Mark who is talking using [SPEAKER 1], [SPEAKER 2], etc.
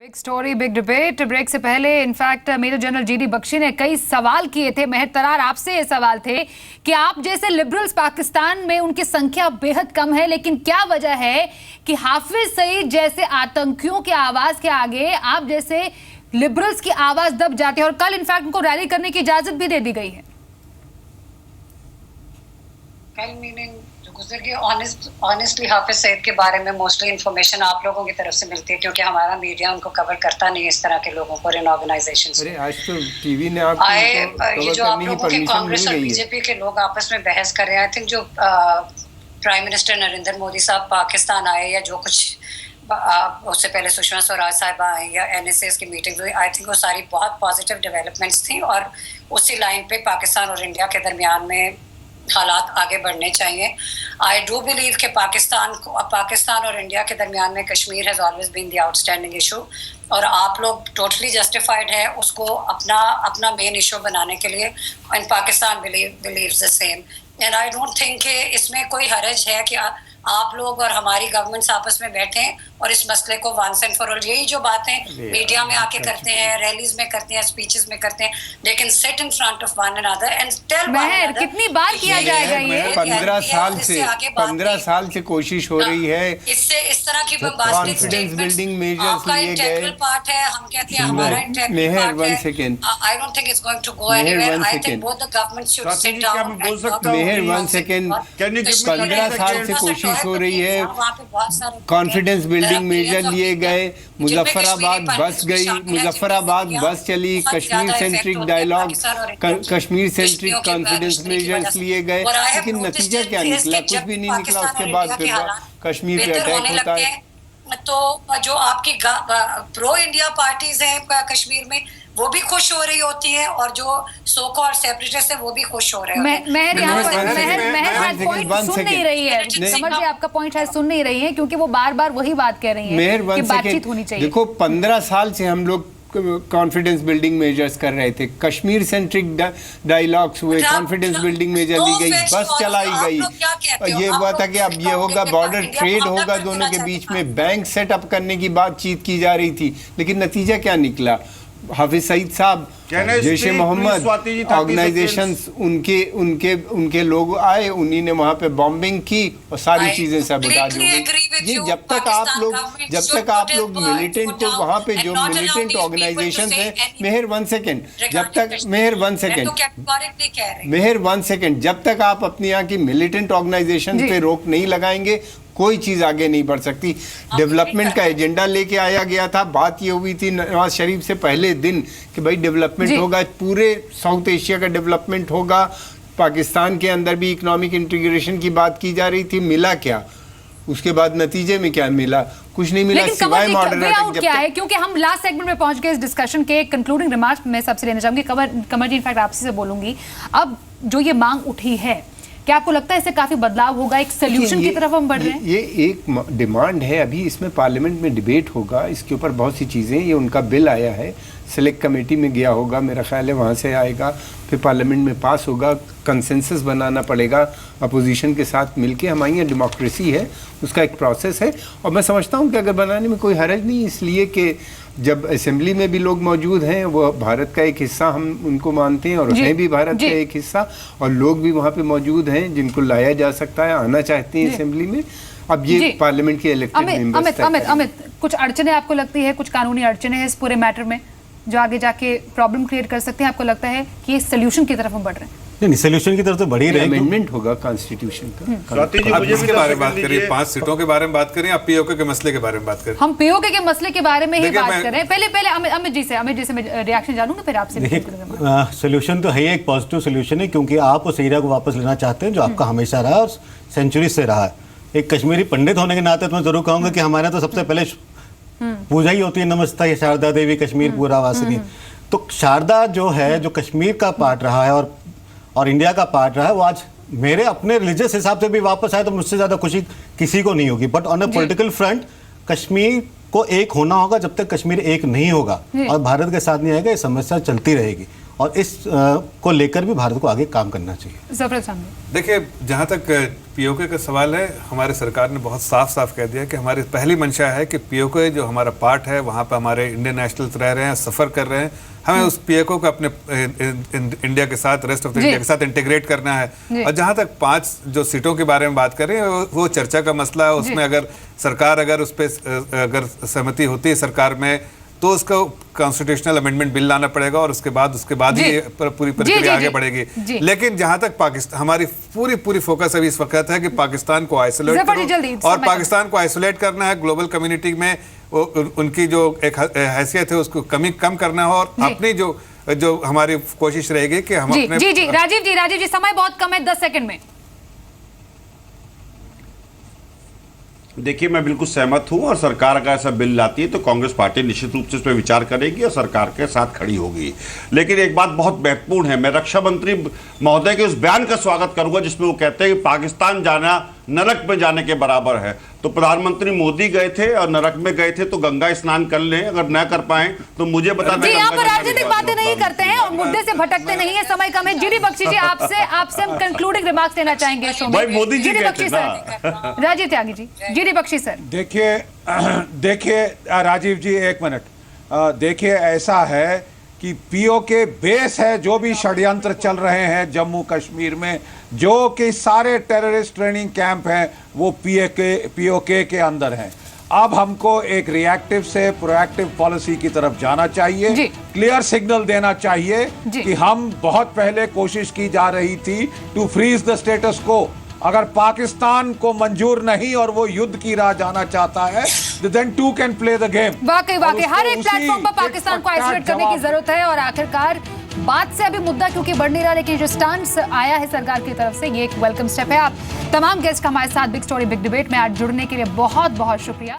[SPEAKER 1] Big story big debate break से पहले in fact major general GD Bakshi ने कई सवाल किए थे। महर तरार, आपसे ये सवाल थे कि आप जैसे लिबरल्स पाकिस्तान में उनकी संख्या बेहद कम है, लेकिन क्या वजह है कि हाफिज सईद जैसे आतंकियों के आवाज के आगे आप जैसे लिबरल्स की आवाज दब जाती है और कल इनफैक्ट उनको रैली करने की इजाजत भी दे दी गई है।
[SPEAKER 2] कल मीनिंग जो गुजर गई, ऑनेस्टली हाफिज सईद के बारे में मोस्टली इंफॉर्मेशन आप लोगों की तरफ से मिलती है, क्योंकि हमारा मीडिया उनको कवर करता नहीं है इस तरह के लोगों को, इन ऑर्गेनाइजेशंस।
[SPEAKER 3] अरे आज तो टीवी ने आपको
[SPEAKER 2] ये जो आप लोगों के कांग्रेस और बीजेपी के लोग आपस में बहस कर रहे हैं, आई थिंक जो प्राइम मिनिस्टर नरेंद्र मोदी साहब पाकिस्तान आए या जो कुछ उससे पहले सुषमा स्वराज साहिबा आई या NSAs की मीटिंग हुई, आई थिंक वो सारी बहुत पॉजिटिव डेवलपमेंट्स थी और उसी लाइन पे पाकिस्तान और इंडिया के दरमियान में हालात आगे बढ़ने चाहिए। आई डू बिलीव कि पाकिस्तान और इंडिया के दरमियान में Kashmir has always been the outstanding issue और आप लोग टोटली जस्टिफाइड है उसको अपना मेन इशू बनाने के लिए, and Pakistan believes the same, and I don't think कि इसमें कोई हरज है कि आप लोग और हमारी गवर्नमेंट्स आपस में बैठें और इस मसले को वंस एंड फॉर ऑल, यही जो बातें मीडिया में आके करते हैं, रैलीज में करते हैं, स्पीचेस में करते हैं, लेकिन sit in front of one another and tell one another.
[SPEAKER 1] कितनी बार किया जाएगा ये?
[SPEAKER 3] 15 साल से कोशिश हो रही है।
[SPEAKER 2] इससे इस तरह की बम्बास्टिक स्टेटमेंट्स आपका इंटेग्रल पार्ट है, हम कहते हैं हमारा इंटेग्रल पार्ट है। I don't think it's going to go anywhere. I think both the governments should sit down.
[SPEAKER 3] Mehar 1 second, 15 साल से कोशिश हो रही है, कॉन्फिडेंस बिल्डिंग मेजर लिए गए, मुजफ्फराबाद बस गई, मुजफ्फराबाद बस चली, Kashmir centric dialogue, Kashmir centric confidence measures लिए गए, लेकिन नतीजा क्या निकला? कुछ भी नहीं निकला। उसके बाद फिर कश्मीर पे अटैक होता है।
[SPEAKER 2] तो जो आपकी प्रो इंडिया पार्टीज हैं कश्मीर में वो भी खुश हो रही होती है और जो सो कॉल्ड सेपरेटिस्ट है वो भी खुश हो रहे हैं।
[SPEAKER 1] महर पॉइंट सुन नहीं रही है, समझिए आपका पॉइंट है, सुन नहीं रही है क्योंकि वो बार बार वही बात कह रही है कि बातचीत होनी चाहिए।
[SPEAKER 3] देखो 15 साल से हम लोग कॉन्फिडेंस बिल्डिंग मेजर्स कर रहे थे, कश्मीर सेंट्रिक डायलॉग्स हुए, कॉन्फिडेंस बिल्डिंग मेजर ली गई, बस चलाई गई, ये हुआ था कि अब ये होगा, बॉर्डर ट्रेड होगा दोनों के बीच में, बैंक सेटअप करने की बातचीत की जा रही थी, लेकिन नतीजा क्या निकला? हाफिज सईद साहब, जैश ए मोहम्मद ऑर्गेनाइजेशंस, उनके लोग आए, उन्हीं ने वहां पे बॉम्बिंग की और सारी चीजें सबूताज हो गई। ये जब तक आप लोग मिलिटेंट को वहां पे जो मिलिटेंट ऑर्गेनाइजेशंस हैं, मेहर 1 सेकेंड, जब तक आप अपनी यहाँ की मिलिटेंट ऑर्गेनाइजेशन पे रोक नहीं लगाएंगे कोई चीज आगे नहीं बढ़ सकती। डेवलपमेंट का एजेंडा लेके आया गया था, बात ये हुई थी नवाज शरीफ से पहले दिन कि भाई डेवलपमेंट होगा, पूरे साउथ एशिया का डेवलपमेंट होगा, पाकिस्तान के अंदर भी इकोनॉमिक इंटीग्रेशन की बात की जा रही थी। मिला क्या? उसके बाद नतीजे में क्या मिला? कुछ नहीं मिला, सिवाय मॉडर्न अटैक।
[SPEAKER 1] क्या है, क्योंकि हम लास्ट सेगमेंट में पहुंच गए इस डिस्कशन के कंक्लूडिंग रिमार्क्स में सबसे लेना चाहूंगी। कमर जी, इनफैक्ट आपसे बोलूंगी, अब जो ये मांग उठी है, क्या आपको लगता है इससे काफी बदलाव होगा, एक सोल्यूशन की तरफ हम बढ़ रहे हैं?
[SPEAKER 3] ये एक डिमांड है, अभी इसमें पार्लियामेंट में डिबेट होगा, इसके ऊपर बहुत सी चीज़ें, ये उनका बिल आया है, सेलेक्ट कमेटी में गया होगा, मेरा ख्याल है वहाँ से आएगा, फिर पार्लियामेंट में पास होगा, कंसेंसस बनाना पड़ेगा अपोजिशन के साथ मिलके। हमारी यहाँ डेमोक्रेसी है, उसका एक प्रोसेस है और मैं समझता हूँ कि अगर बनाने में कोई हर्ज नहीं, इसलिए कि जब असेंबली में भी लोग मौजूद हैं, वो भारत का एक हिस्सा हम उनको मानते हैं और हैं भी भारत का एक हिस्सा, और लोग भी वहाँ पे मौजूद हैं जिनको लाया जा सकता है, आना चाहते हैं असेंबली में। अब ये पार्लियामेंट के इलेक्टेड मेंबर्स।
[SPEAKER 1] अमित, कुछ अड़चने आपको लगती है, कुछ कानूनी अड़चने हैं इस पूरे मैटर में जो आगे जाके प्रॉब्लम क्रिएट कर सकते हैं? आपको लगता है कि सोल्यूशन की तरफ हम बढ़ रहे हैं?
[SPEAKER 4] नहीं, सोल्यूशन की तरफ तो बढ़ी रहे,
[SPEAKER 3] अमेंडमेंट होगा कॉन्स्टिट्यूशन का।
[SPEAKER 5] आप इसके बारे में बात करिए, 5 सीटों के बारे में बात करें, आप पीओके के मसले के बारे में बात करें।
[SPEAKER 1] हम पीओके के मसले के बारे में ही बात कर रहे हैं। पहले अमित जी से मैं रिएक्शन जानूंगा, फिर आपसे।
[SPEAKER 4] सोल्यूशन तो है, एक पॉजिटिव सोल्यूशन है, क्योंकि आप उस एरिया को वापस लेना चाहते हैं जो आपका हमेशा रहा और सेंचुरी से रहा है। एक कश्मीरी पंडित होने के नाते तो मैं जरूर कहूंगा कि हमारे तो सबसे पहले पूजा ही होती है, नमस्ते शारदा देवी कश्मीर पूरा वासिनी। तो शारदा जो है, जो कश्मीर का पार्ट रहा है और इंडिया का पार्ट रहा है, वो आज मेरे अपने रिलीजियस हिसाब से भी वापस आए तो मुझसे ज़्यादा खुशी किसी को नहीं होगी। But on a political front Kashmir को एक होना होगा। जब तक कश्मीर एक नहीं होगा और भारत के साथ नहीं आएगा, ये समस्या चलती रहेगी और इस को लेकर भी भारत को आगे काम करना चाहिए।
[SPEAKER 1] जफर साहब,
[SPEAKER 5] देखिए, जहाँ तक पीओके का सवाल है, हमारे सरकार ने बहुत साफ साफ कह दिया कि हमारी पहली मंशा है कि पीओके जो हमारा पार्ट है, वहाँ पर हमारे इंडियन नेशनल्स रह रहे हैं, सफ़र कर रहे हैं, हमें उस पीओके को अपने इंडिया के साथ, रेस्ट ऑफ द इंडिया के साथ इंटीग्रेट करना है। और जहाँ तक 5 जो सीटों के बारे में बात करें, वो चर्चा का मसला है। उसमें अगर सरकार अगर उस पर अगर सहमति होती है सरकार में, तो उसको कॉन्स्टिट्यूशनल अमेंडमेंट बिल लाना पड़ेगा और उसके बाद ही पूरी प्रक्रिया आगे बढ़ेगी। लेकिन जहां तक पाकिस्तान, हमारी पूरी फोकस अभी इस वक्त है कि पाकिस्तान को आइसोलेट करो और पाकिस्तान को आइसोलेट करना है। ग्लोबल कम्युनिटी में उनकी जो एक हैसियत है उसको कम करना हो और अपनी जो हमारी कोशिश रहेगी कि हम अपने
[SPEAKER 1] राजीव जी समय बहुत कम है, 10 सेकंड में।
[SPEAKER 6] देखिए, मैं बिल्कुल सहमत हूं और सरकार अगर ऐसा बिल लाती है तो कांग्रेस पार्टी निश्चित रूप से इस पर विचार करेगी और सरकार के साथ खड़ी होगी। लेकिन एक बात बहुत महत्वपूर्ण है, मैं रक्षा मंत्री महोदय के उस बयान का स्वागत करूंगा जिसमें वो कहते हैं कि पाकिस्तान जाना नरक में जाने के बराबर है। तो प्रधानमंत्री मोदी गए थे और नरक में गए थे, तो गंगा स्नान कर लें, अगर न कर पाए तो मुझे बता दें।
[SPEAKER 1] यहाँ पर राजनीतिक बातें नहीं करते हैं और मुद्दे से भटकते नहीं है, समय कम है। जीडी बख्शी जी, आपसे हम कंक्लूडिंग रिमार्क्स देना चाहेंगे शो में।
[SPEAKER 6] भाई Modi ji
[SPEAKER 1] Bakshi sir, Rajiv Tyagi ji, GD Bakshi sir.
[SPEAKER 7] देखिए राजीव जी, 1 मिनट। देखिए, ऐसा है कि पीओके बेस है, जो भी षड्यंत्र चल रहे हैं जम्मू कश्मीर में, जो कि सारे टेररिस्ट ट्रेनिंग कैंप हैं, वो पीओके के अंदर हैं। अब हमको एक रिएक्टिव से प्रोएक्टिव पॉलिसी की तरफ जाना चाहिए, क्लियर सिग्नल देना चाहिए कि हम बहुत पहले कोशिश की जा रही थी टू फ्रीज द स्टेटस को। अगर पाकिस्तान को मंजूर नहीं और वो युद्ध की राह जाना चाहता है, then two can play the game।
[SPEAKER 1] वाकई हर एक प्लेटफॉर्म पर पाकिस्तान को आइसोलेट करने की जरूरत है। और आखिरकार बात से अभी मुद्दा क्योंकि बढ़ नहीं रहा, लेकिन जो स्टांस आया है सरकार की तरफ से, ये एक वेलकम स्टेप है। आप तमाम गेस्ट हमारे साथ बिग स्टोरी बिग डिबेट में आज जुड़ने के लिए बहुत बहुत शुक्रिया।